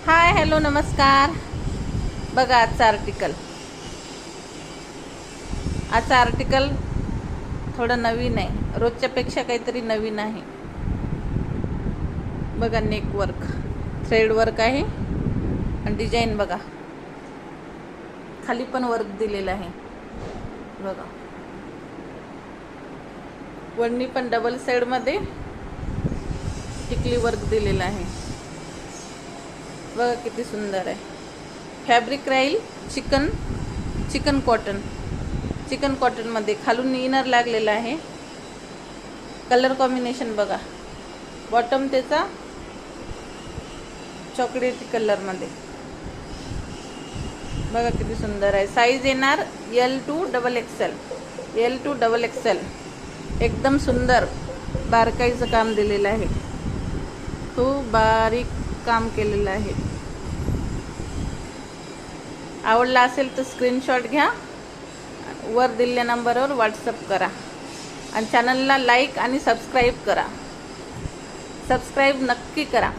Hi hello नमस्कार. बघा आजचा आर्टिकल थोडं नवीन आहे, रोजच्यापेक्षा काहीतरी नवीन आहे. बघा नेक वर्क, थ्रेड वर्क आहे आणि डिझाईन बघा, खाली पण वर्क दिलेलं आहे. बघा वडणी पण डबल साईडमध्ये टिकली वर्क दिलेलं आहे. बघा किती सुंदर आहे. फॅब्रिक राहील चिकन कॉटनमध्ये खालून इनर लागलेला आहे. कलर कॉम्बिनेशन बघा, बॉटम त्याचा चॉकलेटी कलरमध्ये. बघा किती सुंदर आहे. साईज येणार L to XL. एकदम सुंदर बारकाईचं काम दिलेलं आहे, खूप बारीक काम केलेलं आहे. आवडला असेल तर स्क्रीनशॉट घ्या, वर दिलेल्या नंबरवर व्हॉट्सअप करा आणि चॅनलला लाईक आणि सबस्क्राईब करा. सबस्क्राईब नक्की करा.